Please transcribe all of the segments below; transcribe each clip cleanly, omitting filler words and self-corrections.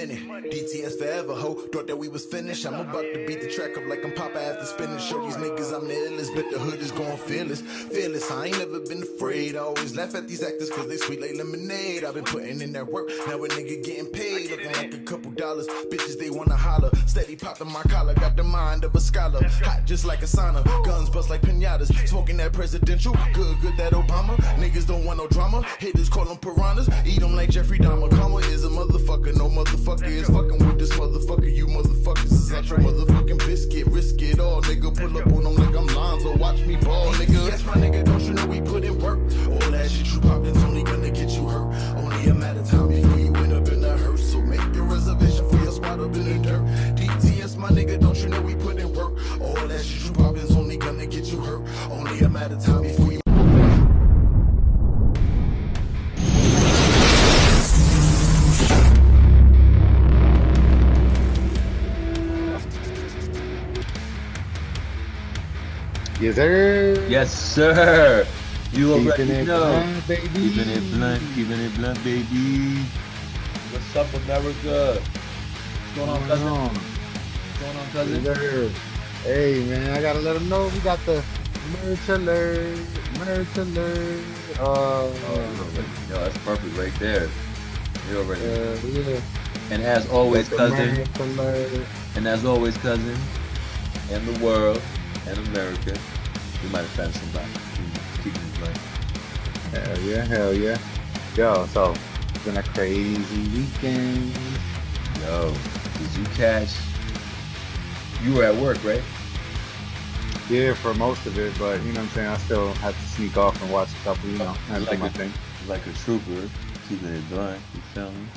minute. DTS forever, ho. Thought that we was finished. I'm about to beat the track up like I'm Papa after spinning. Show these niggas I'm the illest. Bet the hood is going fearless. Fearless, I ain't never been afraid. I always laugh at these actors cause they sweet like lemonade. I've been putting in that work. Now a nigga getting paid. Looking like a couple dollars. Bitches, they wanna holler. Steady popping my collar. Got the mind of a scholar. Hot just like a sauna. Guns bust like pinatas. Smoking that presidential. Good that Obama. Niggas don't want no drama. Haters call them piranhas. Eat them like Jeffrey Dahmer. Karma is a motherfucker. No motherfucker is fucking with this motherfucker. You motherfuckers is at your motherfucking biscuit. Risk it all, nigga. Pull up on them like I'm Lonzo. Watch me ball, nigga. Yes, my nigga, don't you know we put in work? All that shit you poppin's only gonna get you hurt. Only a matter of time before you end up in a hearse. So make your reservation for your spot up in the dirt. DTS, my nigga, don't you know we put in work? All that shit you poppin's only gonna get you hurt. Only a matter of time before you. Yes, sir. Yes, sir. You Keeping already it know. blunt, baby. Keeping it blunt, baby. What's up, America? What's going on, cousin? What's going on, cousin? Yes, sir. Hey, man, I gotta let them know we got the merch alert. Merch alert. Yo, that's perfect right there. You already know. Yeah. And as always, Got the cousin. merch alert. And as always, cousin. And the world. And America. We might have found somebody. Keeping it blunt. Hell yeah. Yo, so it's been a crazy weekend. Yo, did you catch? You were at work, right? Yeah, for most of it, but you know what I'm saying, I still had to sneak off and watch a couple, that's a good thing. Like a trooper, keeping it blunt, you feel me?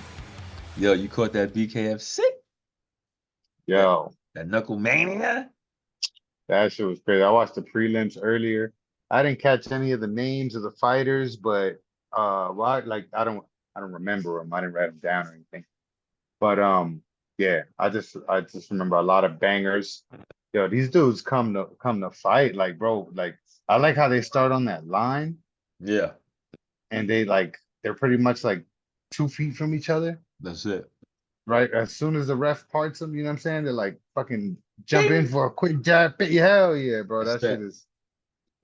Yo, you caught that BKFC? Yo, That Knuckle mania? that shit was crazy. I watched the prelims earlier. I didn't catch any of the names of the fighters, but I don't remember them. I didn't write them down or anything. But yeah, I just remember a lot of bangers. Yo, these dudes come to fight, like, bro, like I like how they start on that line Yeah, and they're pretty much like 2 feet from each other. that's it. Right? As soon as the ref parts them, you know what I'm saying? They're like fucking jump in for a quick jab. Hell yeah, bro. That shit is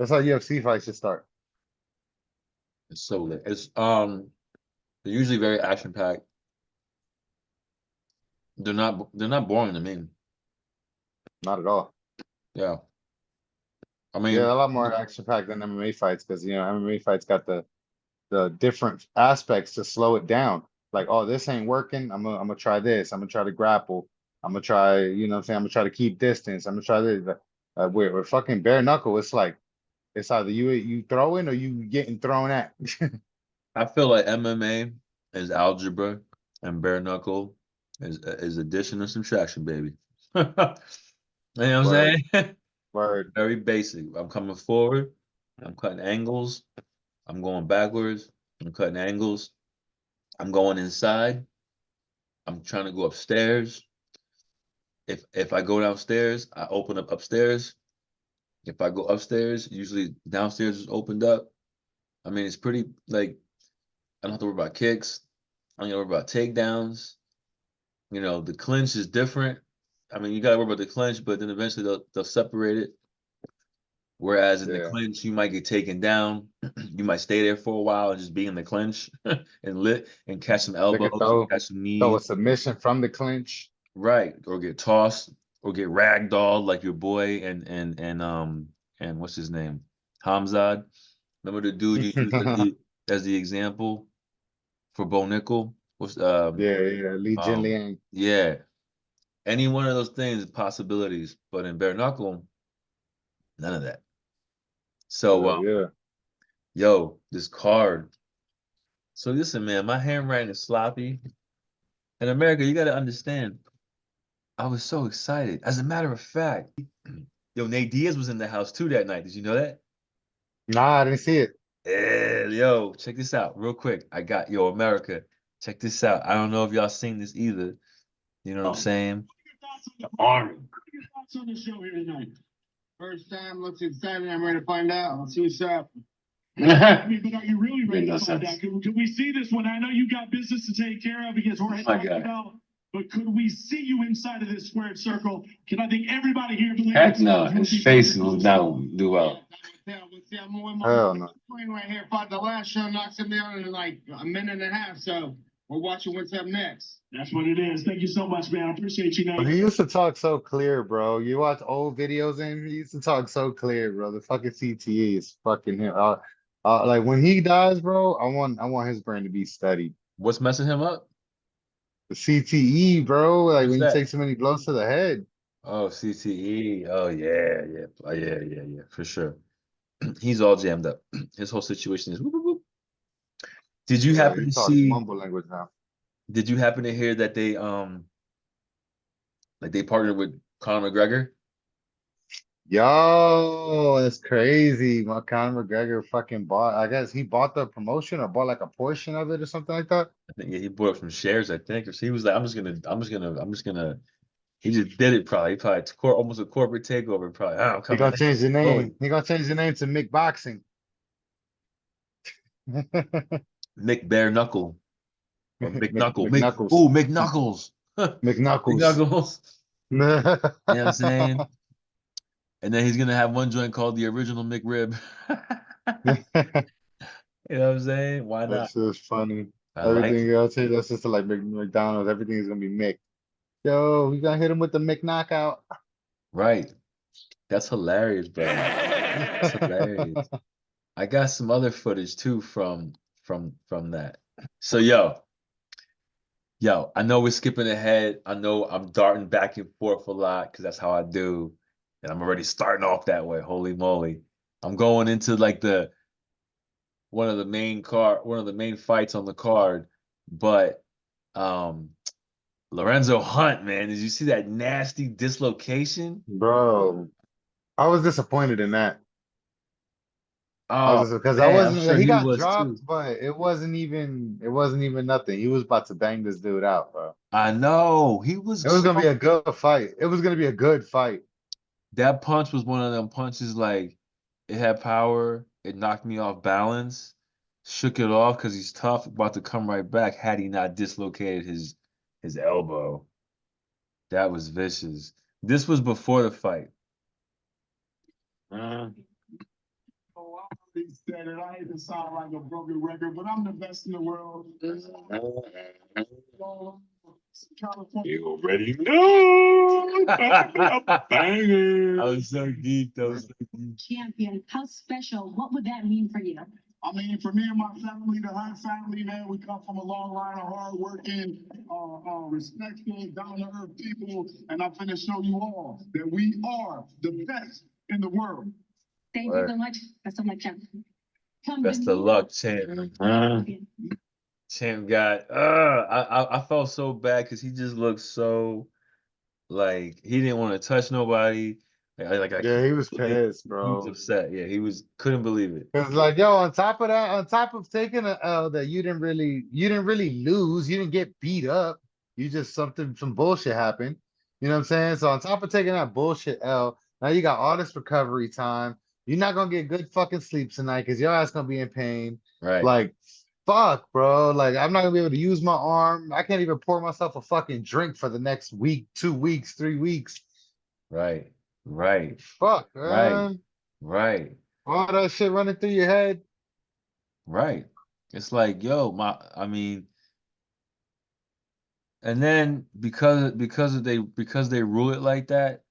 that's how UFC fights should start. It's so lit. They're usually very action packed. They're not boring to me. Not at all. Yeah. I mean, Yeah, a lot more action packed than MMA fights because MMA fights got the different aspects to slow it down. Like, oh, this ain't working. I'm gonna try this. I'm gonna try to grapple. I'm gonna try, you know what I'm saying? I'm gonna try to keep distance. I'm gonna try this. With fucking bare knuckle, it's like it's either you throwing or you getting thrown at. I feel like MMA is algebra and bare knuckle is addition and subtraction, baby. You know what I'm Word. saying? Word. Very basic. I'm coming forward. I'm cutting angles. I'm going backwards. I'm cutting angles. I'm going inside. I'm trying to go upstairs. If I go downstairs, I open up upstairs. If I go upstairs, usually downstairs is opened up. I mean, it's pretty like I don't have to worry about kicks. I don't have to worry about takedowns. You know, the clinch is different. I mean, you gotta worry about the clinch, but then eventually they'll separate it. Whereas in the clinch, you might get taken down. You might stay there for a while and just be in the clinch and catch some elbows, catch some knees. Throw a submission from the clinch. Right. Or get tossed or get ragdolled like your boy and what's his name? Hamzad. Remember the dude you used as the example for Bo Nickel? What's Lee Jin Liang. Yeah. Any one of those things, possibilities. But in bare knuckle, none of that. So yo, this card. So listen, man, my handwriting is sloppy. In America, you gotta understand. I was so excited. As a matter of fact, yo, Nate Diaz was in the house too that night. Did you know that? Nah, I didn't see it. Yeah, yo, check this out real quick. I got America. Check this out. I don't know if y'all seen this either. You know what I'm saying? The Army. What are your thoughts on the show here tonight? First time, looks exciting. I'm ready to find out. Let's see what's up. I mean, but are you really ready to find out? Can we see this one? I know you got business to take care of because we're talking about but could we see you inside of this squared circle? Can I think everybody here believe? Heck no, his face will not do well. Hell no. Right here, fought the last show, knocks him down in like a minute and a half. So we're watching what's up next. That's what it is. Thank you so much, man. I appreciate you, Nate. He used to talk so clear, bro. You watch old videos and he used to talk so clear, bro. The fucking CTE is fucking him. Like when he dies, bro, I want his brain to be studied. What's messing him up? The CTE, bro. Like What's when that? you take so many blows to the head. Oh, CTE. Oh, yeah, yeah. Yeah, for sure. He's all jammed up. His whole situation is whoop, whoop, whoop. Did you Yeah, happen he to talks see, mumble language now. did you happen to hear that they like they partnered with Conor McGregor? Yo, that's crazy. My Conor McGregor fucking bought. I guess he bought the promotion or bought like a portion of it or something like that. I think yeah, he bought up some shares, I think. Or so he was like, I'm just gonna he just did it probably. He probably almost a corporate takeover, probably. Oh, I'm He coming gonna in. change the Oh, name. He gonna change the name to Mick Boxing. Mick Bare Knuckle. Or Mick Knuckle. Mick, McKnuckles. oh, Mick Knuckles. Mick McKnuckles. Knuckles. You know what I'm saying? And then he's gonna have one joint called the original McRib. You know what I'm saying? Why not? That's just funny. I like Everything it. else, that's just like McDonald's. Everything is gonna be Mick. Yo, we gonna hit him with the Mick knockout. Right. That's hilarious, bro. That's hilarious. I got some other footage too from that. So yo, I know we're skipping ahead. I know I'm darting back and forth a lot because that's how I do. And I'm already starting off that way. Holy moly. I'm going into like one of the main fights on the card. But Lorenzo Hunt, man, did you see that nasty dislocation? Bro, I was disappointed in that. Oh Because I man, I'm wasn't sure he he got was too. dropped, but it wasn't even nothing. He was about to bang this dude out, bro. I know. He was It was gonna be so a good fight. It was gonna be a good fight. that punch was one of them punches like it had power, it knocked me off balance, shook it off because he's tough, about to come right back had he not dislocated his elbow. That was vicious. This was before the fight. Oh, I already said it. I hate to sound like a broken record, but I'm the best in the world. You already know. Banger. I was so deep. That was so deep. Champion, how special? What would that mean for you? I mean, for me and my family, the Hunt family, man, we come from a long line of hardworking, respectful, down-to-earth people, and I'm going to show you all that we are the best in the world. Thank you so much. Best of luck, champ. Best of luck, champ. Champ got I felt so bad because he just looked so like he didn't want to touch nobody. Yeah, he was pissed, He was bro. upset. Yeah, he couldn't believe it. Cause like, yo, on top of that, on top of taking a L that you didn't really lose, you didn't get beat up. You just some bullshit happened. You know what I'm saying? So on top of taking that bullshit L, now you got all this recovery time. You're not gonna get good fucking sleep tonight because your ass gonna be in pain. Right. Like, fuck, bro. Like, I'm not gonna be able to use my arm. I can't even pour myself a fucking drink for the next week, 2 weeks, 3 weeks. Right. Right. Fuck, Right. man. Right. All that shit running through your head. Right. It's like, yo, I mean, and then because they rule it like that,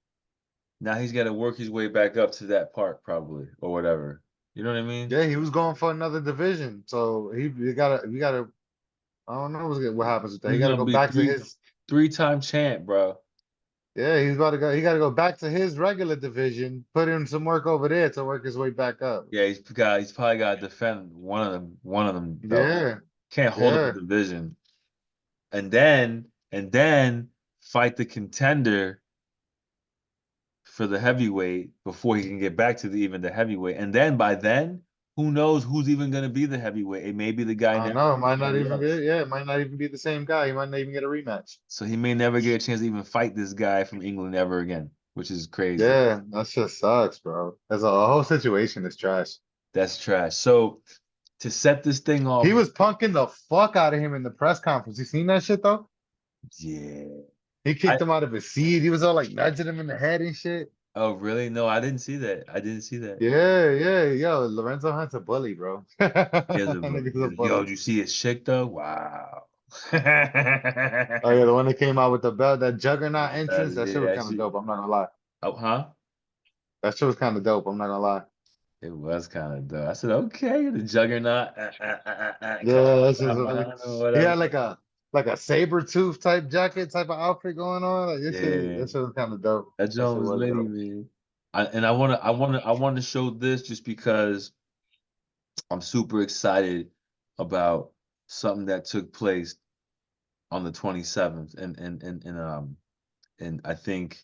now he's got to work his way back up to that part probably or whatever. You know what I mean? Yeah, he was going for another division. So we gotta I don't know what happens with that. He He's gotta gonna go be back to his three-time champ, bro. yeah, he's about to go. He gotta go back to his regular division, put in some work over there to work his way back up. Yeah, he's probably got to defend one of them belts. Yeah, Can't hold up yeah. a division. And then fight the contender for the heavyweight before he can get back to even the heavyweight. And then by then, who knows who's even going to be the heavyweight? It may be the guy I don't now. know. It might not even be. else. Yeah, it might not even be the same guy. He might not even get a rematch. So he may never get a chance to even fight this guy from England ever again, which is crazy. Yeah, that just sucks, bro. That's a whole situation is trash. That's trash. So to set this thing off, He was punking the fuck out of him in the press conference. You seen that shit though? Yeah. He kicked him out of his seat. He was all like nudging him in the head and shit. Oh, really? No, I didn't see that. I didn't see that. Yeah. Yo, Lorenzo Hunt's a bully, bro. Here's a That bully. nigga's a Yo, bully. did you see his chick though? Wow. Oh yeah, the one that came out with the belt, that Juggernaut entrance, that shit was Yeah, kind of dope. I'm not gonna lie. oh, huh? That shit was kind of dope. I'm not gonna lie. It was kind of dope. I said, okay, the juggernaut, Yeah, that's just or he whatever. had like a saber tooth type jacket type of outfit going on. Like Yeah, that shit was kind of dope. that That joint shit was was litty, dope. man. I want to show this just because I'm super excited about something that took place on the 27th, and I think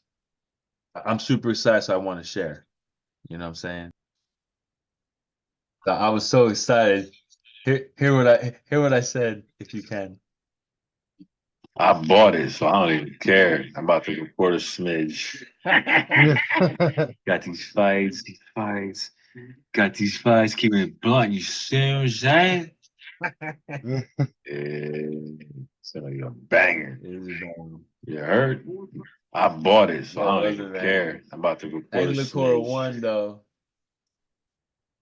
I'm super excited, so I want to share. You know what I'm saying? So I was so excited. Hear what I said, if you can. I bought it, so I don't even care. I'm about to record a smidge. Got these fights, got these fights, keeping it blunt. You see what I'm saying? Yeah, sound like a banger. It was a banger. You heard? I bought it, so That I don't was a even banger. care. I'm about to record a Anglicor smidge. won though.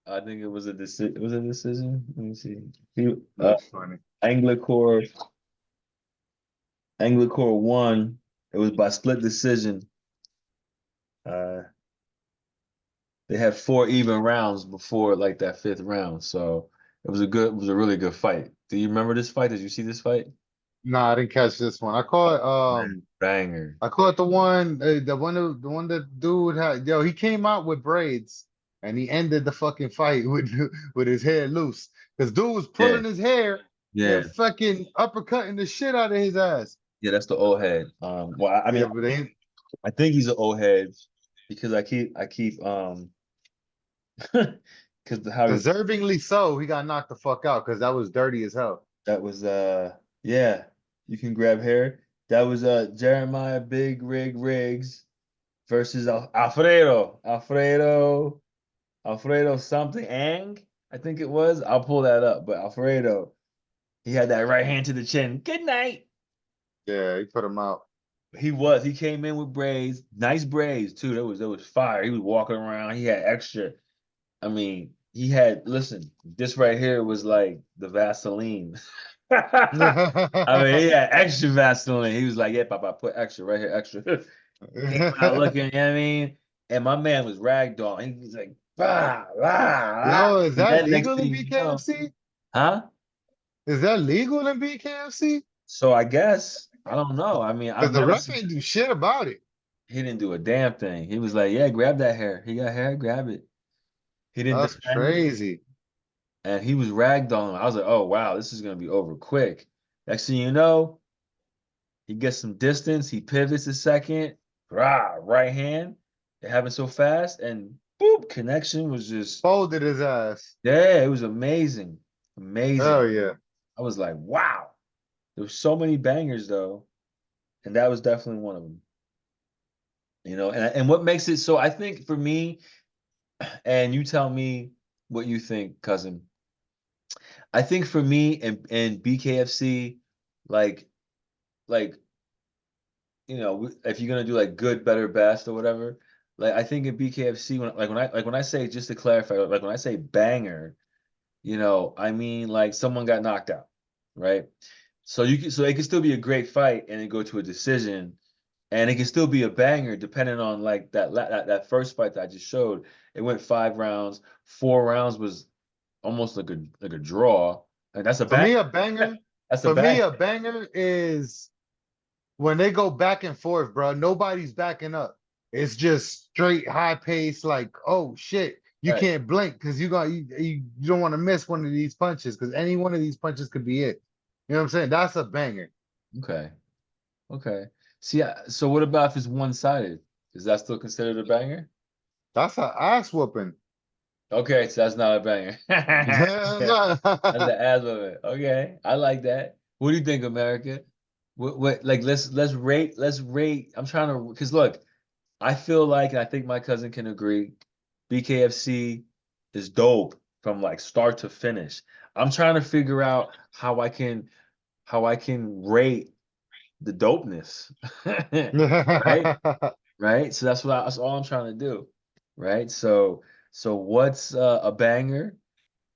I think it was a decision. Was it a decision? Let me see. He, That's funny. Anglicor won. It was by split decision. Uh, they had 4 even rounds before like that 5th round, so it was a really good fight. Do you remember this fight? Did you see this fight? Nah, I didn't catch this one. Man, banger. I caught the one that dude had. Yo, he came out with braids and he ended the fucking fight with his hair loose. Cause dude was Yeah, pulling his hair yeah, and fucking uppercutting the shit out of his ass. yeah. That's the old head. Well, I mean, Yeah, but they I think he's an old head because I keep because how he deservingly so. He got knocked the fuck out because that was dirty as hell. that was yeah, you can grab hair. That was Jeremiah Big Rig Riggs versus Alfredo something Ang, I think it was. I'll pull that up, but Alfredo, he had that right hand to the chin. Good night. Yeah, he put him out. He came in with braids, nice braids too. That was fire. He was walking around. He had extra. I mean, listen, this right here was like the Vaseline. I mean, he had extra Vaseline. He was like, yeah, Papa, put extra right here, extra. Came out looking, you know what I mean? And my man was ragdoll. He was like, bah, bah, bah. Yo, is And that then next legal in thing you know, BKFC? huh? Is that legal in BKFC? So I guess, I don't know. I mean, I've Because the never ref seen, ain't do shit about it. he didn't do a damn thing. He was like, yeah, grab that hair. He got hair, grab it. He didn't That's defend it. crazy. And he was ragdolling. I was like, oh wow, this is gonna be over quick. Next thing you know, he gets some distance, he pivots a second, right hand. It happened so fast, and boop, connection was just Folded his ass. yeah, it was amazing. Amazing. Hell yeah. I was like, wow. There were so many bangers though, and that was definitely one of them. And what makes it so I think for me, and you tell me what you think, cousin. I think for me and BKFC, like like if you're gonna do like good, better, best or whatever, like I think in BKFC when I say, just to clarify, like when I say banger, I mean like someone got knocked out, right? So it can still be a great fight and then go to a decision, and it can still be a banger depending on like that first fight that I just showed. It went 5 rounds, 4 rounds was almost like a draw, and that's a For bang. me, a banger. That's a For me, bang. a banger is when they go back and forth, bro. Nobody's backing up. It's just straight high pace. Like, oh shit, you Right. can't blink because you don't want to miss one of these punches because any one of these punches could be it. You know what I'm saying? That's a banger. Okay. Okay. See, so what about if it's one-sided? Is that still considered a banger? That's an ass whooping. Okay, so that's not a banger. That's the ass of it. Okay, I like that. What do you think, America? What like let's rate. I'm trying to because look, I feel like, and I think my cousin can agree, BKFC is dope from like start to finish. I'm trying to figure out how I can rate the dopeness, right? Right. So that's all I'm trying to do, right? So what's a banger?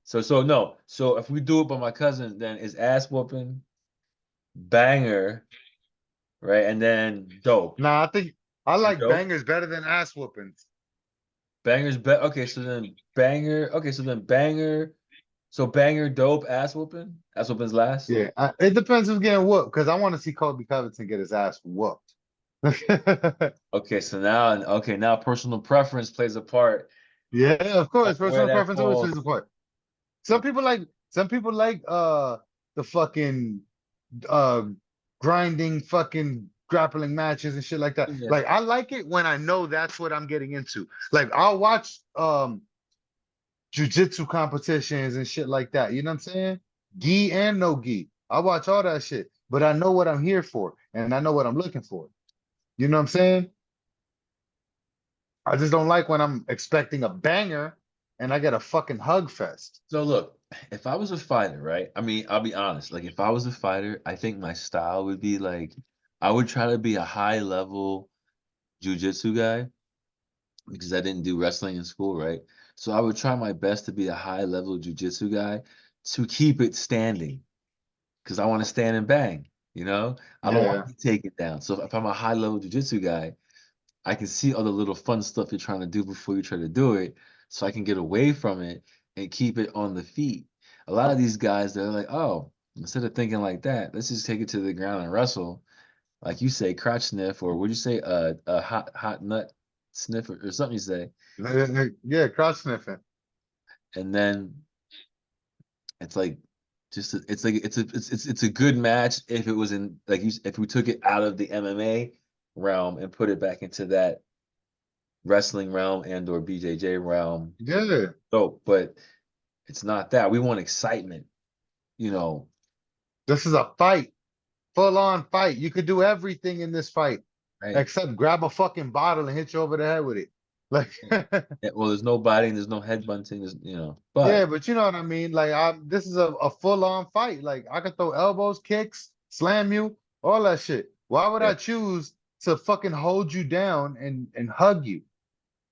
So no. So if we do it by my cousin, then it's ass whooping, banger, right? And then dope. Nah, I think I And like dope. bangers better than ass whoopings. Banger's okay, so then banger. Okay, so then banger. So banger, dope, ass whooping. Ass whooping's last. Yeah, it depends who's getting whooped because I want to see Kobe Covington get his ass whooped. Okay, so now personal preference plays a part Yeah, of course, of where personal that preference always falls. plays a part. Some people like the fucking uh grinding fucking grappling matches and shit like that. Yeah. Like I like it when I know that's what I'm getting into. Like I'll watch jujitsu competitions and shit like that. You know what I'm saying? Gi and no gi. I watch all that shit, but I know what I'm here for and I know what I'm looking for. You know what I'm saying? I just don't like when I'm expecting a banger and I get a fucking hug fest. So look, if I was a fighter, right? I mean, I'll be honest. Like, if I was a fighter, I think my style would be like, I would try to be a high level jujitsu guy because I didn't do wrestling in school, right? So I would try my best to be a high level jujitsu guy to keep it standing because I want to stand and bang. You know, I don't want Yeah. to be taken down. So if I'm a high level jujitsu guy, I can see all the little fun stuff you're trying to do before you try to do it, so I can get away from it and keep it on the feet. A lot of these guys, they're like, oh, instead of thinking like that, let's just take it to the ground and wrestle. Like you say, crotch sniff, or would you say a hot nut sniff or something you say. Yeah, crotch sniffing. And then it's like it's a good match if it was in like if we took it out of the MMA realm and put it back into that wrestling realm and or BJJ realm. Yeah. So, but it's not that. We want excitement, you know, This is a fight. Full on fight. You could do everything in this fight right? except grab a fucking bottle and hit you over the head with it. Like, Yeah, well, there's no biting, there's no head bunting, yeah, but but you know what I mean. Like, this is a full on fight. Like, I could throw elbows, kicks, slam you, all that shit. Why would yeah, I choose to fucking hold you down and hug you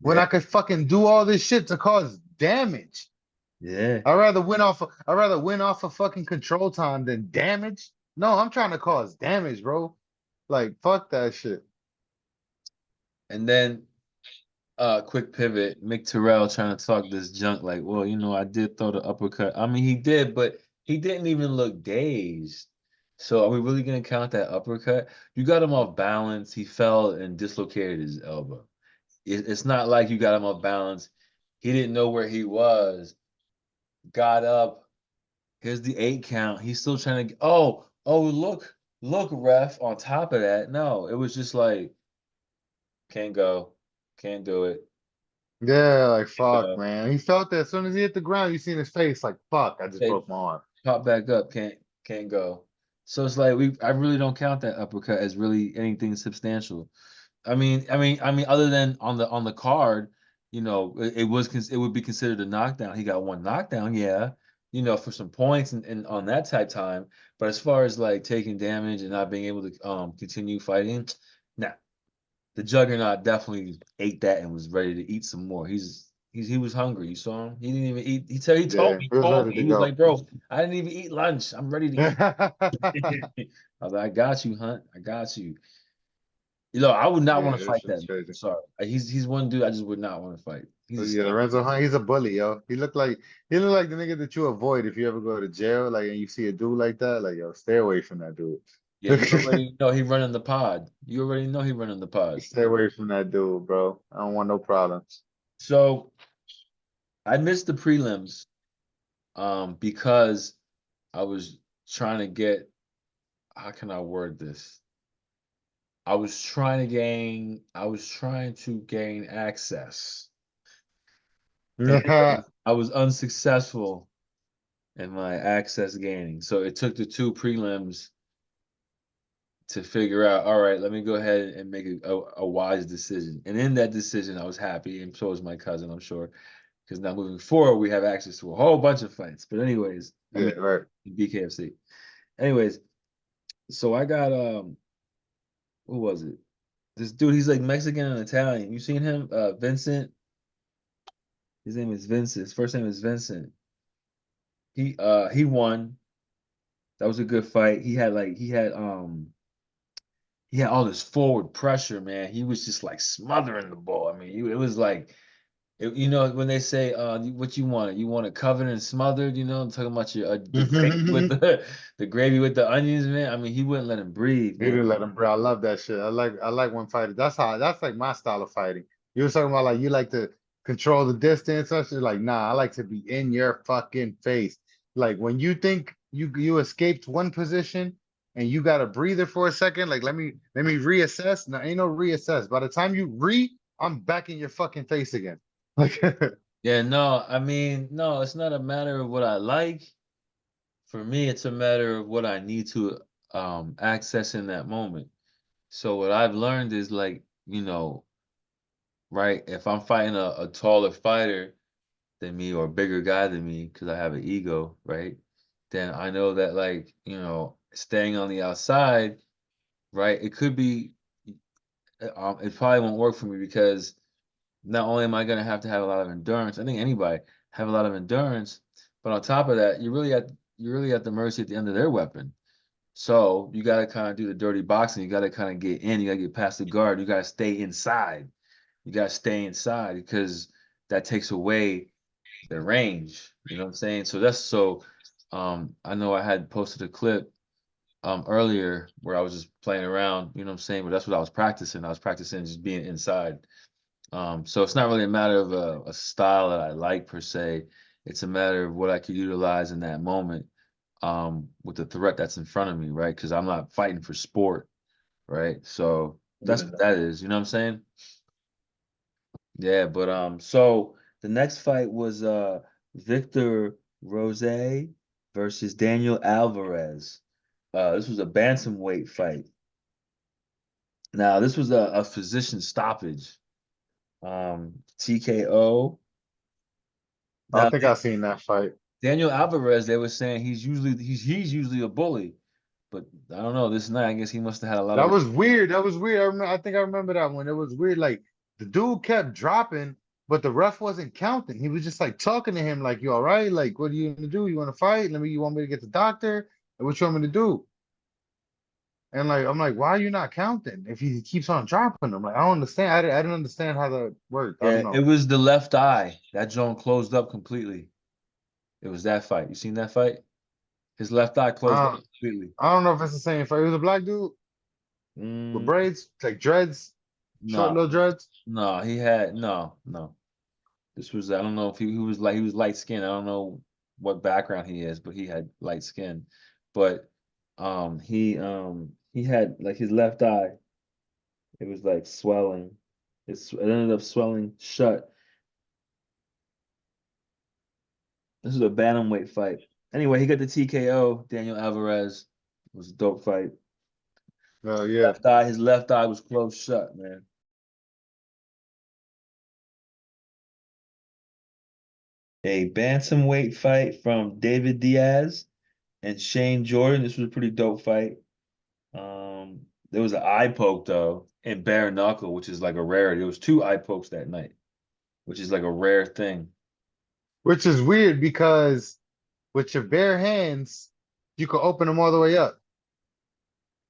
when yeah, I could fucking do all this shit to cause damage? yeah. I'd rather win off of fucking control time than damage. No, I'm trying to cause damage, bro. Like, fuck that shit. And then quick pivot, Mick Terrell trying to talk this junk like, well, I did throw the uppercut. I mean, he did, but he didn't even look dazed. So are we really gonna count that uppercut? You got him off balance. He fell and dislocated his elbow. It's not like you got him off balance. He didn't know where he was. Got up. Here's the 8 count. He's still trying to. Oh, look, ref. On top of that, no, it was just like can't go, can't do it. Yeah, like fuck, Go. man. He felt that as soon as he hit the ground, you seen his face, like fuck, I just Okay, broke my arm. pop back up. Can't go. So it's like I really don't count that uppercut as really anything substantial. I mean, other than on the card, it would be considered a knockdown. He got one knockdown, yeah, for some points and on that type time. But as far as like taking damage and not being able to continue fighting, nah. The Juggernaut definitely ate that and was ready to eat some more. He was hungry. You saw him. He didn't even eat. He told Yeah, me. he He was told ready me. to He was like, go. bro, I didn't even eat lunch. I'm ready to eat. I was like, I got you, Hunt. I got you. I would not Yeah, want to this fight that shit's man. I'm crazy. sorry. He's one dude I just would not want to fight. But He's a yeah, snake. Lorenzo Hunt, he's a bully, yo. He looked like the nigga that you avoid if you ever go to jail, like and you see a dude like that, like yo, stay away from that dude. Yeah, you already know he running the pod. You already know he running the pod. Stay away from that dude, bro. I don't want no problems. So I missed the prelims because I was trying to get, how can I word this? I was trying to gain access. And I was unsuccessful in my access gaining. So it took the two prelims to figure out, all right, let me go ahead and make a wise decision. And in that decision, I was happy, and so was my cousin, I'm sure. Because now moving forward, we have access to a whole bunch of fights. But anyways, I Yeah, mean right. BKFC. Anyways, so I got who was it? This dude, he's like Mexican and Italian. You seen him? Vincent. His name is Vincent. His first name is Vincent. He won. That was a good fight. He had all this forward pressure, man. He was just like smothering the ball. I mean, it was like you know, when they say what you want it covered and smothered, you know, I'm talking about your the gravy with the gravy with the onions, man. I mean, he wouldn't let him breathe, He man. didn't let him, bro. I love that shit. I like when fighters. That's like my style of fighting. You were talking about like you like to control the distance. Such like nah, I like to be in your fucking face. Like when you think you escaped one position and you got a breather for a second, like let me reassess. No, ain't no reassess. By the time I'm back in your fucking face again. Like Yeah, no, I mean, no, it's not a matter of what I like. For me, it's a matter of what I need to access in that moment. So what I've learned is like, you know, right, if I'm fighting a taller fighter than me or a bigger guy than me, because I have an ego, right? Then I know that like, you know, staying on the outside, right? It could be it probably won't work for me because not only am I gonna have to have a lot of endurance, I think anybody have a lot of endurance, but on top of that, you're really at the mercy at the end of their weapon. So you gotta kind of do the dirty boxing. You gotta kind of get in. You gotta get past the guard. You gotta stay inside. You gotta stay inside because that takes away the range. You know what I'm saying? So that's so. I know I had posted a clip earlier where I was just playing around. You know what I'm saying? But that's what I was practicing. I was practicing just being inside. So it's not really a matter of a style that I like per se. It's a matter of what I could utilize in that moment with the threat that's in front of me, right? Because I'm not fighting for sport, right? So that's what that is. You know what I'm saying? Yeah, but so the next fight was Victor Rose versus Daniel Alvarez. This was a bantamweight fight. Now, this was a physician stoppage. TKO. I Now, think I seen that fight. Daniel Alvarez, they were saying he's usually a bully, but I don't know. This night, I guess he must have had a lot That of. was weird. That was weird. I think I remember that one. It was weird. Like the dude kept dropping, but the ref wasn't counting. He was just like talking to him, like, "You all right? Like, what are you gonna do? You want to fight? You want me to get the doctor? What you want me to do?" And like, I'm like, "Why are you not counting? If he keeps on dropping them, like, I don't understand. I didn't understand how that worked. I Yeah, don't it know. was the left eye. That joint closed up completely. It was that fight. You seen that fight? His left eye closed up Uh, completely. I don't know if it's the same fight. It was a black dude with Mm, braids, like dreads, short no, little dreads. no, he had no. This was I don't know if he was light skinned. I don't know what background he is, but he had light skin. But he had like his left eye. It was like swelling. It ended up swelling shut. This is a bantamweight fight. Anyway, he got the TKO. Daniel Alvarez. It was a dope fight. Yeah. His left eye was closed shut, man. A bantamweight fight from David Diaz and Shane Jordan. This was a pretty dope fight. There was an eye poke though, and bare knuckle, which is like a rarity. There was two eye pokes that night, which is like a rare thing. Which is weird because with your bare hands, you can open them all the way up.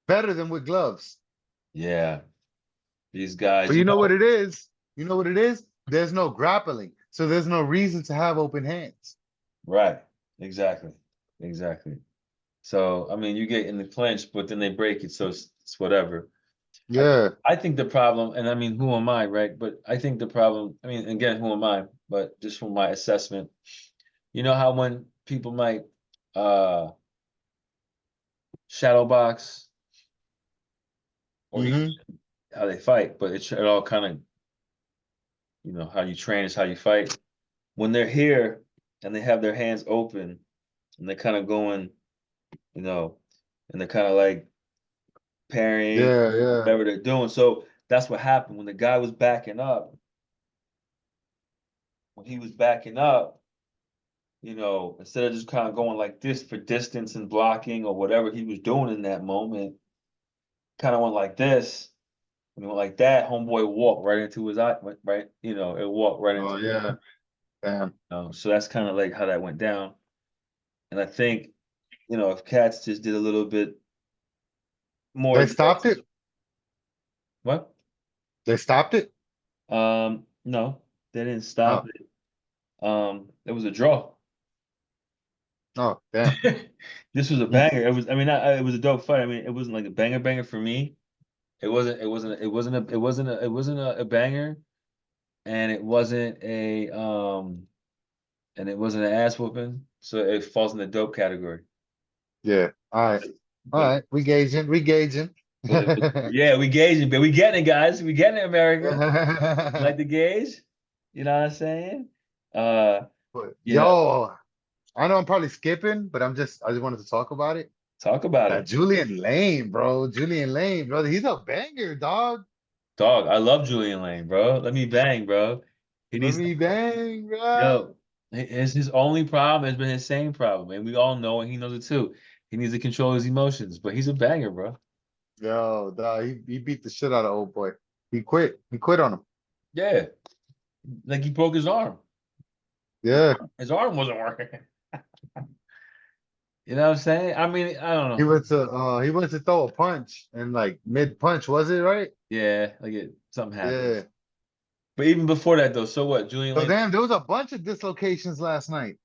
Better than with gloves. Yeah, these But guys, you know what it is? You know what it is? There's no grappling. So there's no reason to have open hands. right? Exactly, exactly. So I mean, you get in the clinch, but then they break it, so it's whatever. I Yeah. I think the problem, and I mean, who am I, right? But I think the problem, I mean, again, who am I? But just from my assessment, you know how when people might uh shadow box or even Hmm. how they fight, but it all kind of, you know, how you train is how you fight. When they're here and they have their hands open and they're kind of going, you know, and they're kind of like parrying, Yeah, yeah. whatever they're doing. So that's what happened when the guy was backing up. When he was backing up, you know, instead of just kind of going like this for distance and blocking or whatever he was doing in that moment, kind of went like this. When it went like that, homeboy walked right into his eye, right? You know, it walked right into. Oh yeah. Damn. So that's kind of like how that went down. And I think, if cats just did a little bit more They of stopped this. it. What? They stopped it. No, they didn't stop Oh. it. It was a draw. Oh damn. This was a Mm. banger. It was. I mean, it was a dope fight. I mean, it wasn't like a banger for me. It wasn't. It wasn't. It wasn't a. It wasn't a. It wasn't a banger, and it wasn't a. And it wasn't an ass whooping. So it falls in the dope category. Yeah. All right. All But right. We gauging. We gauging. yeah, we gauging, but we getting it, guys. We getting it, America. Like the gauge. You know what I'm saying? Uh, But, you know, yo, I know I'm probably skipping, but I just wanted to talk about it. talk about That it. Julian Lane, bro. Julian Lane, brother. He's a banger, dog. Dog, I love Julian Lane, bro. Let me bang, bro. He Let needs me bang, bro. yo, his only problem has been his same problem, and we all know and he knows it too. He needs to control his emotions, but he's a banger, bro. Yo, dog, he beat the shit out of old boy. He quit. He quit on him. Yeah. Like he broke his arm. Yeah. His arm wasn't working. You know what I'm saying? I mean, I don't know. He went to throw a punch and like mid punch, was it right? Yeah, something happened. Yeah. But even before that though, so what? Julian So Lane, damn, there was a bunch of dislocations last night.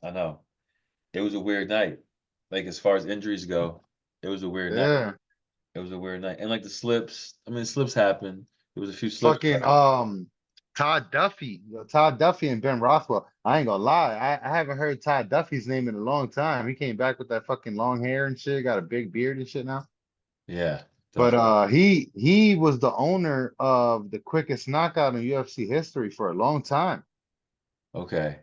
I know. It was a weird night. Like as far as injuries go, it was a weird night. Yeah. It was a weird night. And like the slips, I mean slips happened. There was a few slips. Fucking Todd Duffy. Yo, Todd Duffy and Ben Rothwell. I ain't gonna lie. I haven't heard Todd Duffy's name in a long time. He came back with that fucking long hair and shit, got a big beard and shit now. Yeah. But he was the owner of the quickest knockout in UFC history for a long time. Okay.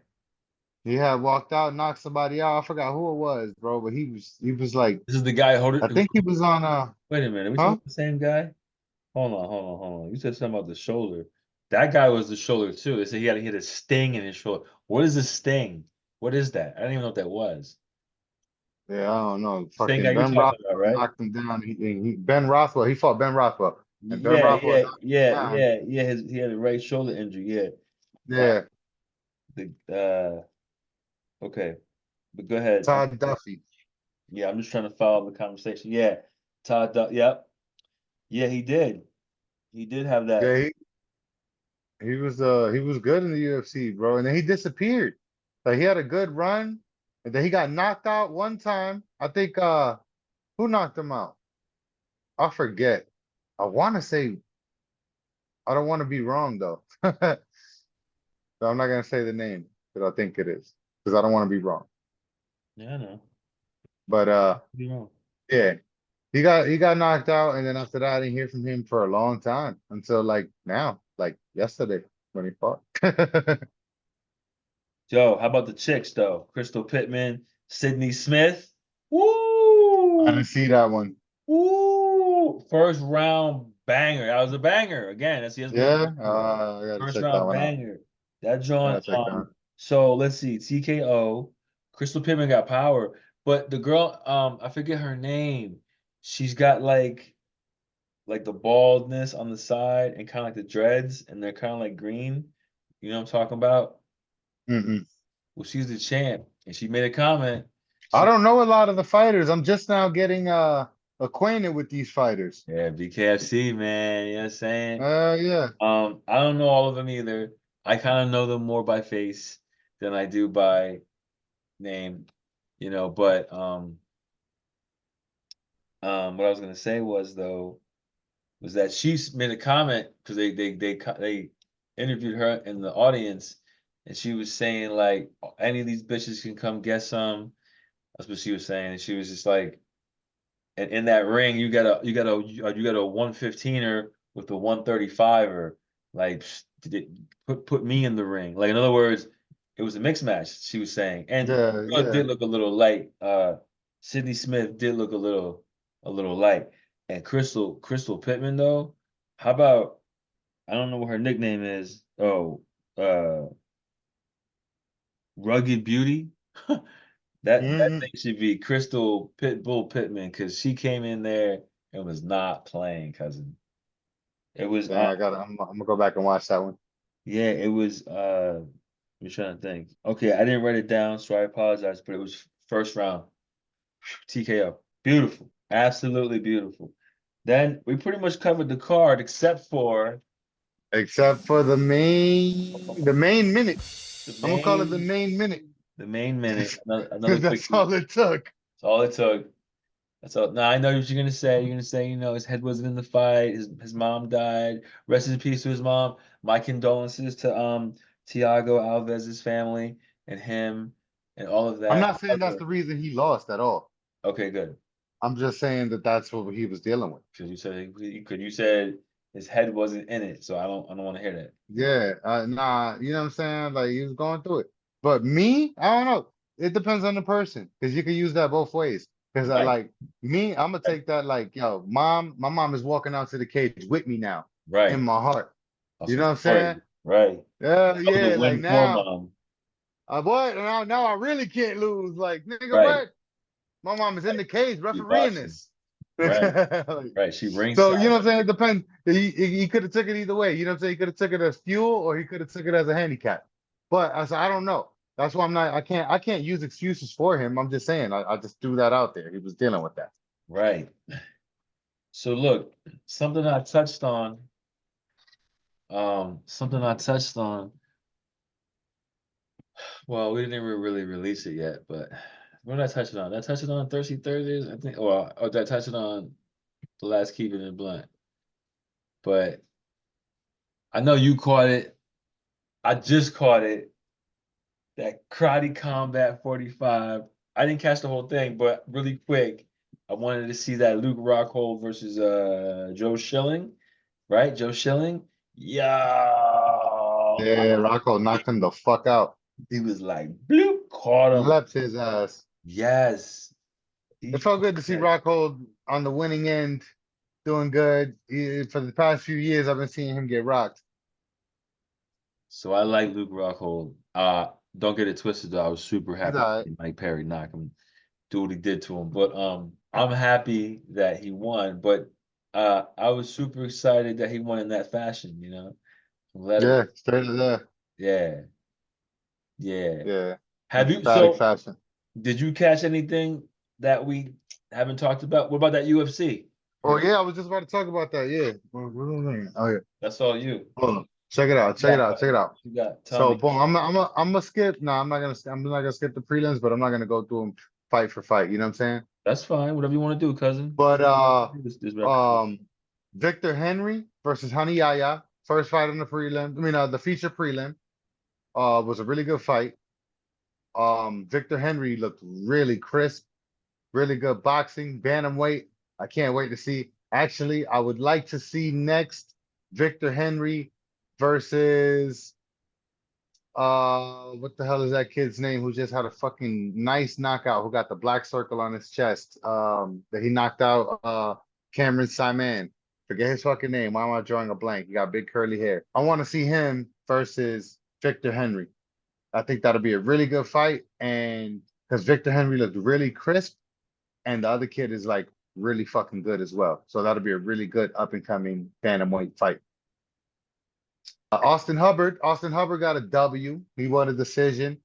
He had walked out, knocked somebody out. I forgot who it was, bro, but he was like, This is the guy I think he was on wait a minute. Are we talking huh? about the same guy? Hold on. You said something about the shoulder. That guy was the shoulder too. They said he had a sting in his shoulder. What is a sting? What is that? I don't even know what that was. Yeah, I don't know. Sting Fucking guy you're Ben talking Rothwell about, right? knocked him down. Ben Rothwell, he fought Ben Rothwell. And Ben Yeah, Rothwell yeah, knocked yeah, him down. yeah. He had a right shoulder injury. Yeah. Wow. Yeah, The okay. But go ahead. Todd Duffy. Yeah, I'm just trying to follow the conversation. Yeah. Yep. Yeah, he did. He did have that. Yeah, he was good in the UFC, bro. And then he disappeared. Like he had a good run, and then he got knocked out one time. I think who knocked him out? I forget. I want to say I don't want to be wrong though. So I'm not gonna say the name that I think it is because I don't want to be wrong. Yeah, I know. But You know. yeah, he got knocked out, and then after that, I didn't hear from him for a long time until like now, like yesterday when he fought. Joe, how about the chicks though? Crystal Pittman, Sydney Smith. I Woo! didn't see that one. Woo! First round banger. That was a banger. Again, that's ESPN. Yeah, I gotta First check that round one out. banger. That I joint. gotta check that out. So let's see. TKO. Crystal Pittman got power, but the girl, I forget her name. She's got like the baldness on the side and kind of like the dreads, and they're kind of like green. You know what I'm talking about? Mm-mm. Well, she's the champ, and she made a comment. I She, don't know a lot of the fighters. I'm just now getting acquainted with these fighters. yeah, BKFC, man. You know what I'm saying? Yeah. I don't know all of them either. I kind of know them more by face than I do by name, but what I was gonna say was that she made a comment because they interviewed her in the audience, and she was saying like any of these bitches can come get some. That's what she was saying, and she was just like, and in that ring, you got a 115er with a 135er. Like, put me in the ring. Like, in other words, it was a mixed match, she was saying. And Yeah, it yeah. did look a little light. Sydney Smith did look a little light. And Crystal Pittman, though, how about, I don't know what her nickname is. Oh, uh, Rugged Beauty. That Mm-hmm. thing should be Crystal Pitbull Pittman because she came in there It was not playing, cousin. It was Yeah, I'm gonna go back and watch that one. yeah, it was I'm trying to think. Okay, I didn't write it down, so I apologize, but it was first round. TKO. Beautiful. Absolutely beautiful. Then we pretty much covered the card except for Except for the main minute. the I'm gonna call it the main main minute. the main minute. Another Because that's quickie. all it took. That's all it took. That's all. Now I know what you're gonna say. You're gonna say, his head wasn't in the fight. His mom died. Rest in peace to his mom. My condolences to Tiago Alves's family and him and all of I'm that. not saying that's the reason he lost at all. Okay, good. I'm just saying that that's what he was dealing with. Because you said his head wasn't in it, so I don't want to hear that. Yeah, nah, you know what I'm saying? Like he was going through it. But me, I don't know. It depends on the person because you can use that both ways. Because I Right, like me, I'm gonna take that like, yo, my mom is walking out to the cage with me now in right. my heart. I'll You know what I'm support saying? you. Right. Yeah, That was yeah. a Like win for now, mom. what? Now I really can't lose. Like, nigga, Right. what? My mom is in the cage She's refereeing watching. this. Right. Like, Right. She so you ringside. know what I'm saying? It depends. He could have took it either way. You know what I'm saying? He could have took it as fuel or he could have took it as a handicap. But I don't know. That's why I'm not. I can't use excuses for him. I'm just saying. I just threw that out there. He was dealing with that. Right. So look, something I touched on. Something I touched on. Well, we didn't even really release it yet, but what did I touch it on? Did I touch it on Thirsty Thursdays? I think. Or did I touch it on the last Keeping It Blunt? But I know you caught it. I just caught it. That Karate Combat 45. I didn't catch the whole thing, but really quick, I wanted to see that Luke Rockhold versus Joe Schilling, right? Joe Schilling. Yeah. Yeah, Rocco knocked him the fuck out. He was like, bloop, caught him. Left his ass. Yes. It He felt good to see Rockhold on the winning end, doing good. For the past few years, I've been seeing him get rocked. So I like Luke Rockhold. Don't get it twisted though. I was super He's happy to all right. see Mike Perry knock him, do what he did to him. But I'm happy that he won. But I was super excited that he won in that fashion. Let him, Yeah, straight to there. yeah, yeah. Yeah, Have you emphatic so fashion. did you catch anything that we haven't talked about? What about that UFC? Oh yeah, I was just about to talk about that. Yeah. Oh yeah. That's all you. Hold on. Check it out. Check it out. Check it out. You got tell So me. boom, I'm gonna skip. No, I'm not gonna skip the prelims, but I'm not gonna go through them fight for fight. You know what I'm saying? That's fine. Whatever you want to do, cousin. But This record. um, Victor Henry versus Honey Yaya, first fight in the prelim. I mean, the feature prelim. Was a really good fight. Victor Henry looked really crisp, really good boxing, bantamweight. I can't wait to see. Actually, I would like to see next Victor Henry versus what the hell is that kid's name who just had a fucking nice knockout, who got the black circle on his chest, that he knocked out Cameron Simon. Forget his fucking name. Why am I drawing a blank? He got big curly hair. I want to see him versus Victor Henry. I think that'll be a really good fight, and because Victor Henry looked really crisp, and the other kid is like really fucking good as well. So that'll be a really good up and coming bantamweight fight. Austin Hubbard. Austin Hubbard got a W. He won a decision.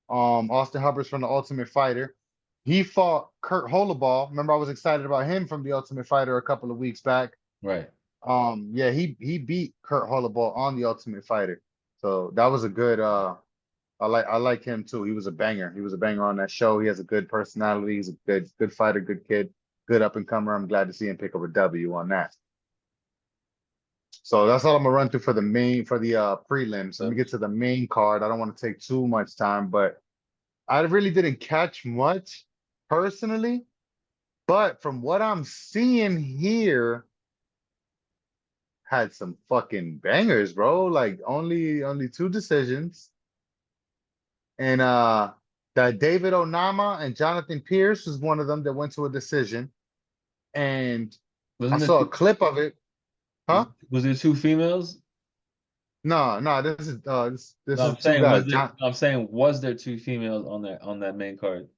Austin Hubbard's from the Ultimate Fighter. He fought Kurt Holoball. Remember, I was excited about him from the Ultimate Fighter a couple of weeks back. Right. Yeah, he beat Kurt Holoball on the Ultimate Fighter. So that was a good I like him too. He was a banger. He was a banger on that show. He has a good personality. He's a good fighter, good kid, good up and comer. I'm glad to see him pick up a W on that. So that's all I'm gonna run through for the prelims. Let me get to the main card. I don't want to take too much time, but I really didn't catch much personally. But from what I'm seeing here, had some fucking bangers, bro. Like only two decisions. And that David Onama and Jonathan Pierce was one of them that went to a decision. And I Wasn't there saw a two, clip of it. Huh? was there two females? No, this No, is two guys. I'm saying was there two females on that main card?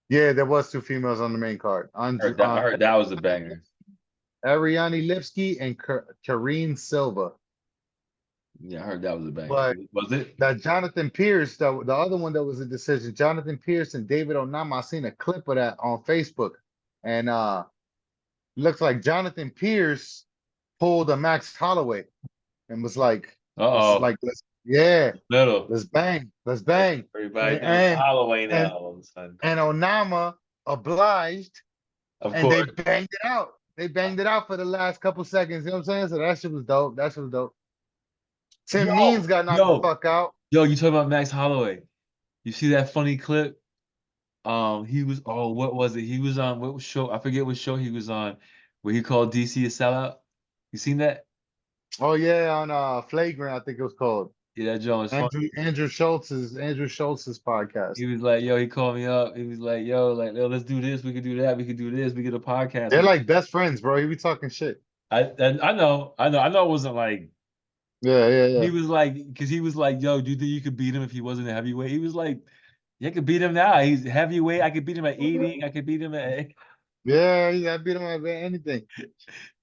Yeah, there was two females on the main card. I heard that was a banger. Ariane Lipski and Karine Silva. Yeah, I heard that was a bang. But Was it? that Jonathan Pierce, the other one that was a decision, Jonathan Pierce and David Onama. I seen a clip of that on Facebook, and looks like Jonathan Pierce pulled a Max Holloway and was like, Uh-oh. yeah, Little. let's bang, Everybody doing Holloway now all of a sudden. and Onama obliged, Of and they course. banged it out. They banged it out for the last couple seconds. You know what I'm saying? So that shit was dope. That shit was dope. Tim Means got knocked the fuck out. Yo, you talking about Max Holloway? You see that funny clip? He was what was it? He was on what show? I forget what show he was on, where he called DC a sellout. You seen that? Oh yeah, on Flagrant, I think it was called. Yeah, that joint was funny. Andrew Schultz's podcast. He was like, yo, he called me up. He was like, yo, let's do this. We could do that. We could do this. We get a podcast. They're like best friends, bro. He be talking shit. I know. It wasn't like. Yeah. He was like, because he was like, yo, do you think you could beat him if he wasn't a heavyweight? He was like, yeah, I could beat him now. He's heavyweight. I could beat him at 80. I could beat him at. Yeah, I beat him at anything.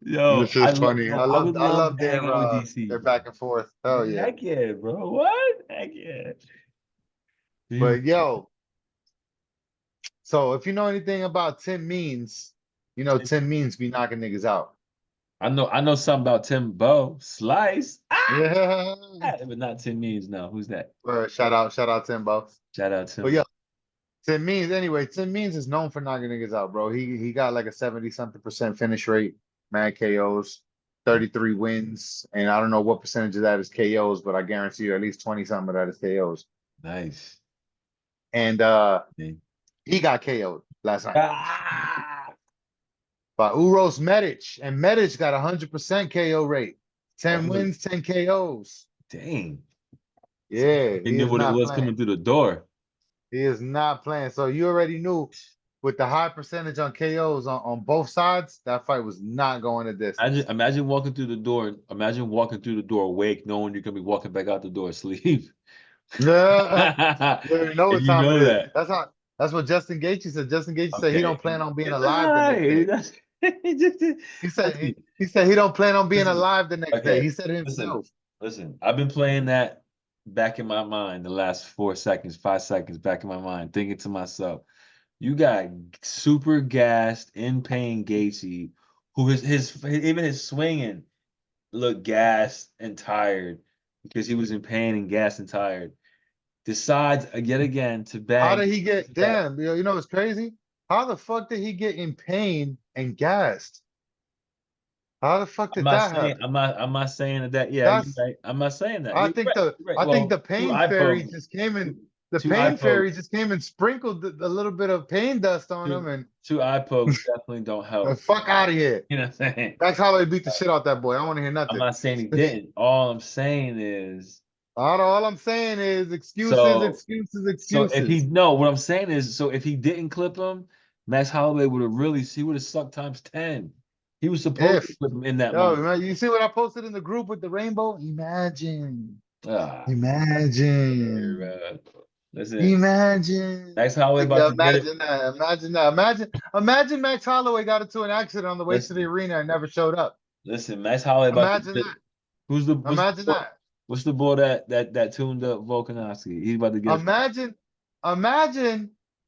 Yo, this is funny. I love hanging out with DC. their back and forth. Hell yeah. Heck yeah, bro. What? Heck yeah. But yo, so if you know anything about Tim Means, you know Tim Means be knocking niggas out. I know something about Timbo Slice. Yeah. But not Tim Means. No, who's that? Shout out Timbo. Shout out Tim. But yeah, Tim Means is known for knocking niggas out, bro. He got like a 70-something% finish rate, mad KOs, 33 wins, and I don't know what percentage of that is KOs, but I guarantee you at least 20-something of that is KOs. Nice. And he got KO'd last night by Uros Medic, and Medic got 100% KO rate, 10 wins, 10 KOs. Dang. Yeah, He knew what it was coming through the door. He is not playing. So you already knew with the high percentage on KOs on both sides, that fight was not going to distance. Imagine walking through the door. Imagine walking through the door awake, knowing you're gonna be walking back out the door asleep. Yeah, you already know what time it is. That. That's what Justin Gaethje said. Justin Gaethje said he don't plan on being alive the next day. He said he don't plan on being alive the next day. He said it himself. Listen, I've been playing that back in my mind the last 4 seconds, 5 seconds back in my mind, thinking to myself, you got super gassed, in pain Gaethje, who even his swinging looked gassed and tired because he was in pain and gassed and tired. Decides yet again to bang. How did he get? Damn, you know what's crazy? How the fuck did he get in pain and gassed? How the fuck did that happen? I'm not saying that. Yeah, you're right. I'm not saying that. I think the pain fairy just came in. The pain fairy just came and sprinkled a little bit of pain dust on him, and 2 eye pokes definitely don't help. Fuck out of here. You know what I'm saying? Max Holloway beat the shit out that boy. I don't want to hear nothing. I'm not saying he didn't. All I'm saying is. All I'm saying is excuses. So if what I'm saying is, so if he didn't clip him, Max Holloway would have sucked times 10. He was supposed to clip him in that moment. Man, you see what I posted in the group with the rainbow? Imagine. Listen, imagine. Max Holloway about to imagine that. Imagine Max Holloway got into an accident on the way to the arena and never showed up. Listen, Max Holloway about imagine that. Imagine that. What's the boy that tuned up Volkanovski? He's about to get.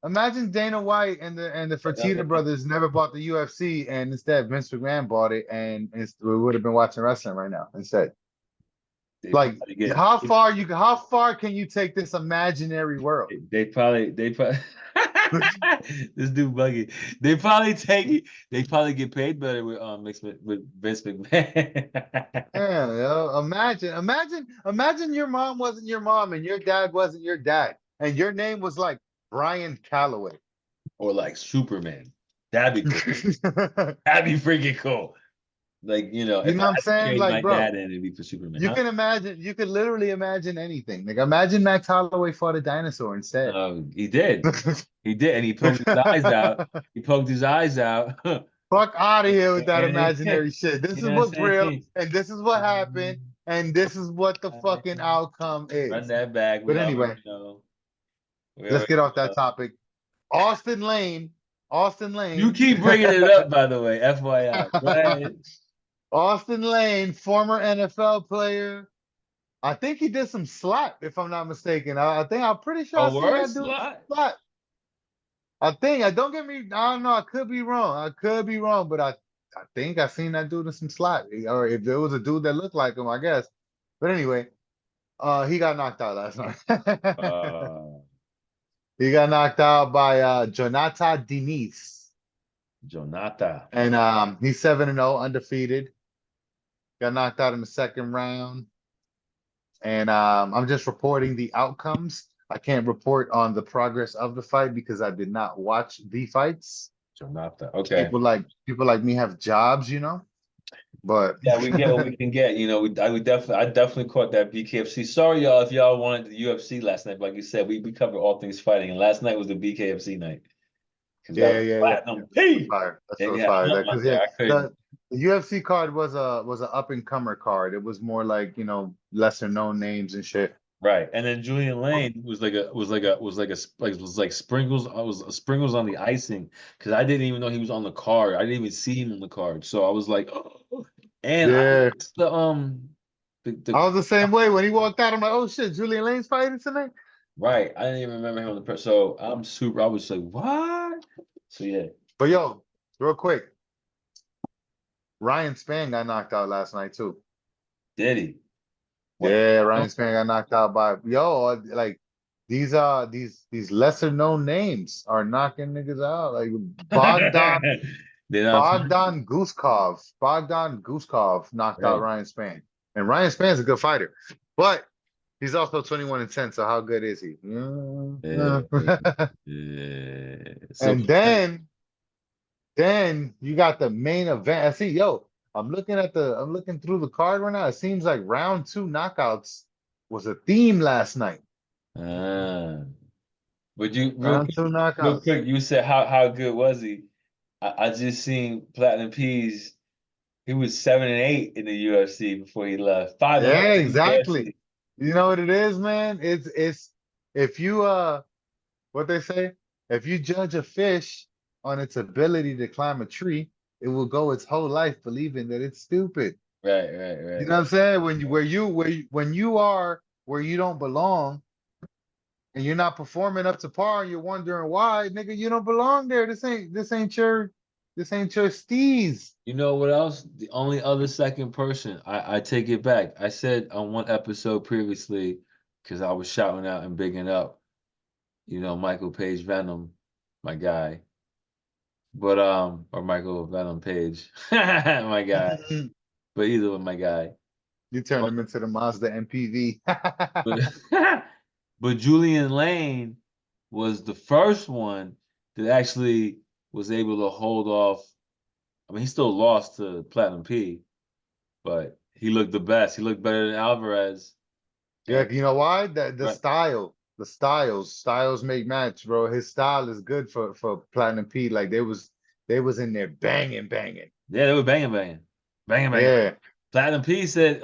Imagine Dana White and the Fertitta brothers never bought the UFC, and instead Vince McMahon bought it, and we would have been watching wrestling right now instead. Like, how far can you take this imaginary world? They probably this dude buggy. They probably get paid better with Vince McMahon. Yeah, imagine your mom wasn't your mom and your dad wasn't your dad, and your name was like Brian Calloway or like Superman. That'd be cool. That'd be freaking cool. Like, you know what I'm saying? Like, bro, it'd be for Superman. You can literally imagine anything. Like, imagine Max Holloway fought a dinosaur instead. He did. And he poked his eyes out. Fuck out of here with that imaginary shit. This is what's real, and this is what happened, and this is what the fucking outcome is. Run that back. But anyway, let's get off that topic. Austin Lane Austin Lane. You keep bringing it up, by the way. FYI. Go ahead. Austin Lane, former NFL player. I think he did some slap, if I'm not mistaken. I'm pretty sure I A seen word that dude slot? slap. I think. Don't get me. I don't know. I could be wrong. But I think I seen that dude in some slap. Or if there was a dude that looked like him, I guess. But anyway, he got knocked out last night. He got knocked out by Jonata Diniz. Jonata. And he's 7-0, undefeated. Got knocked out in the second round. And I'm just reporting the outcomes. I can't report on the progress of the fight because I did not watch the fights. Jonata. Okay. People like me have jobs, you know. But yeah, we get what we can get. You know, I definitely caught that BKFC. Sorry, y'all, if y'all wanted the UFC last night. But like you said, we cover all things fighting, and last night was the BKFC night. Yeah. Platinum P. Fire. That's And so yeah, fire. Hunt Because right there. the UFC card was an up and comer card. It was more like, you know, lesser known names and shit. Right, and then Julian Lane was like sprinkles. I was sprinkles on the icing because I didn't even know he was on the card. I didn't even see him on the card, so I was like, oh. And Yeah. I I was the same way when he walked out. I'm like, oh shit, Julian Lane's fighting tonight. right. I didn't even remember him on the press. So I was like, what? So yeah. But yo, real quick, Ryan Spann got knocked out last night too. Did he? What? Yeah, Ryan Spann got knocked out by like these lesser known names are knocking niggas out. Like Bogdan Guskov knocked out Right. Ryan Spann. And Ryan Spann's a good fighter. But he's also 21-10, so how good is he? Yeah. So And then you got the main event. I see, yo, I'm looking through the card right now. It seems like round 2 knockouts was a theme last night. But you Round 2 real knockouts. quick, you said how good was he? I just seen Platinum P's. He was 7-8 in the UFC before he left. 5-0 Yeah, in the exactly. UFC. You know what it is, man? It's if you what they say, if you judge a fish on its ability to climb a tree, it will go its whole life believing that it's stupid. Right. You know what I'm saying? When you are where you don't belong and you're not performing up to par and you're wondering why, nigga, you don't belong there. This ain't your steez. You know what else? The only other second person, I take it back. I said on one episode previously, because I was shouting out and bigging up, you know, Michael Page Venom, my guy. But or Michael Venom Page, my guy. But either one, my guy. You turned him into the Mazda MPV. But Julian Lane was the first one that actually was able to hold off. I mean, he still lost to Platinum P, but he looked the best. He looked better than Alvarez. Yeah, you know why? The Right. styles make match, bro. His style is good for Platinum P. Like they was in there banging. Yeah, they were banging. Yeah, Platinum P said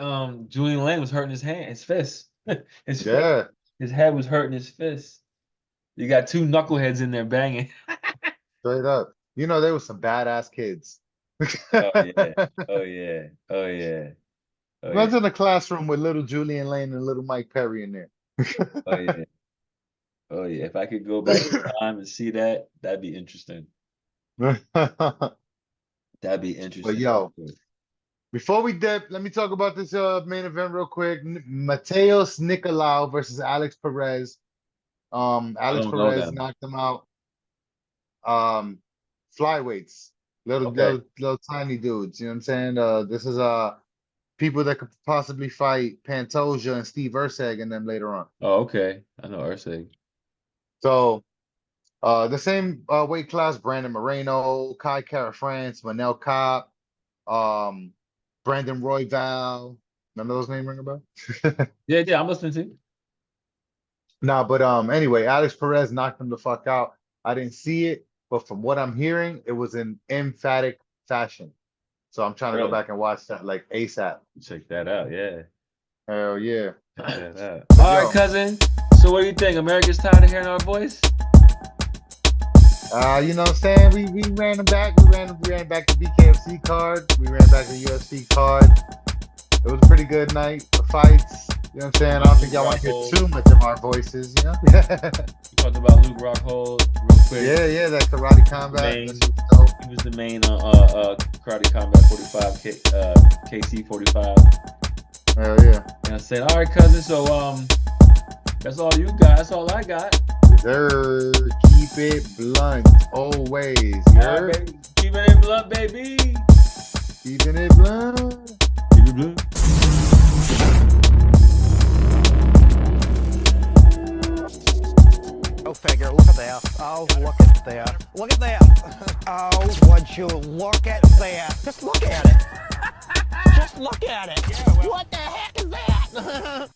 Julian Lane was hurting his fist. yeah. His head was hurting his fist. You got two knuckleheads in there banging. Straight up. You know, they were some badass kids. Oh yeah. Imagine a classroom with little Julian Lane and little Mike Perry in there. Oh yeah. If I could go back in time and see that, that'd be interesting. That'd be interesting. But yo, before we dip, let me talk about this main event real quick. Mateus Nicolau versus Alex Perez. Alex Perez knocked him out. Flyweights, little tiny dudes. You know what I'm saying? This is people that could possibly fight Pantoja and Steve Erceg and them later on. Oh, okay. I know Erceg. So the same weight class: Brandon Moreno, Kai Kara France, Manel Kopp, Brandon Royval. None of those names ring a bell? Yeah, I'm listening to you. Nah, but anyway, Alex Perez knocked him the fuck out. I didn't see it, but from what I'm hearing, it was in emphatic fashion. So I'm trying to go back and watch that like ASAP. Check that out, yeah. Hell yeah. Check that out. All right, cousin. So what do you think? America's tired of hearing our voice? You know what I'm saying? We ran them back. We ran back the BKFC card. We ran back the UFC card. It was a pretty good night of fights. You know what I'm saying? I don't think y'all want to hear too much of our voices, you know? You talked about Luke Rockhold real quick. Yeah, that karate combat. Main, That shit was dope. he was the main Karate Combat 45, KC 45. Hell yeah. And I said, all right, cousin, so that's all you got. That's all I got. Sir, keep it blunt always. You All heard? right, baby. Keeping it blunt, baby. Keeping it blunt. Keep it blunt. Go figure. Look at that. Oh, look at that. Look at that. Oh, would you look at that? Just look at it. Just look at it. What the heck is that?